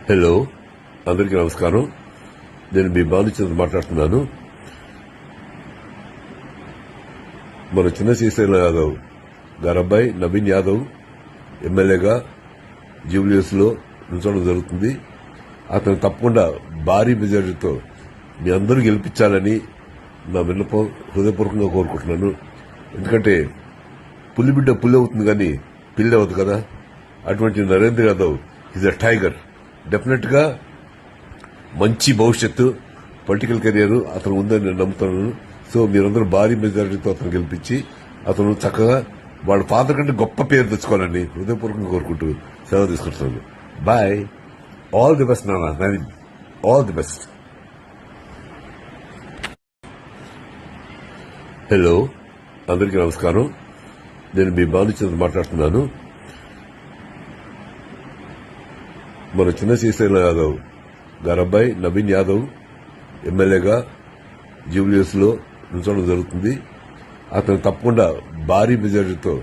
Hello, అందరికీ నమస్కారం. నేను మీ భానుచంద్ర మాట్లాడుతున్నాను. మన చిన్న శ్రీశైలం యాదవ్ గారి అబ్బాయి నవీన్ యాదవ్ ఎమ్మెల్యేగా జూబ్లీహిల్స్ లో నిల్చోవడం జరుగుతుంది. అతను తప్పకుండా భారీ మెజారిటీతో మీ అందరూ గెలిపించాలని నా విన్నపం హృదయపూర్వకంగా కోరుకుంటున్నాను. ఎందుకంటే పులిబిడ్డ పులి అవుతుంది కానీ పిల్లి అవుతుంది కదా. అటువంటి Narendra Yadav is a tiger. Definite గా మంచి భవిష్యత్తు, పొలిటికల్ కెరియర్ అతను ఉందని నేను నమ్ముతున్నాను. సో మీరందరూ భారీ మెజారిటీతో అతను గెలిపించి అతను చక్కగా వాళ్ళ ఫాదర్ కంటే గొప్ప పేరు తెచ్చుకోవాలని హృదయపూర్వకంగా కోరుకుంటూ సెలవు తీసుకుంటున్నాను. బాయ్. ఆల్ ది బెస్ట్ నాన్న Naveen, all the best. Hello, అందరికీ నమస్కారం. నేను మీ భానుచంద్ర మాట్లాడుతున్నాను. మన చిన్న శ్రీశైలం యాదవ్ గారి అబ్బాయి నవీన్ యాదవ్ ఎమ్మెల్యేగా జూబ్లీహిల్స్ లో నిల్చోవడం జరుగుతుంది. అతను తప్పకుండా భారీ మెజారిటీతో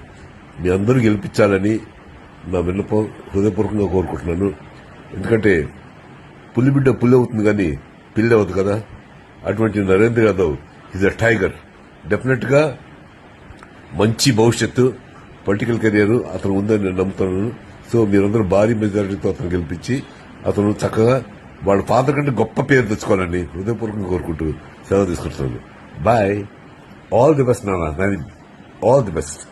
మీ అందరూ గెలిపించాలని నా విన్నపం హృదయపూర్వకంగా కోరుకుంటున్నాను. ఎందుకంటే పులిబిడ్డ పులి అవుతుంది కానీ పిల్లి అవుతుంది కదా. అటువంటి Narendra Yadav is a tiger. Definite గా మంచి భవిష్యత్తు, పొలిటికల్ కెరియర్ అతను ఉందని నేను నమ్ముతున్నాను. సో మీరందరూ భారీ మెజారిటీతో అతను గెలిపించి అతను చక్కగా వాళ్ళ ఫాదర్ కంటే గొప్ప పేరు తెచ్చుకోవాలని హృదయపూర్వకంగా కోరుకుంటూ సెలవు తీసుకుంటున్నాను. బాయ్. ఆల్ ది బెస్ట్ నాన్న నవీన్, ఆల్ ది బెస్ట్.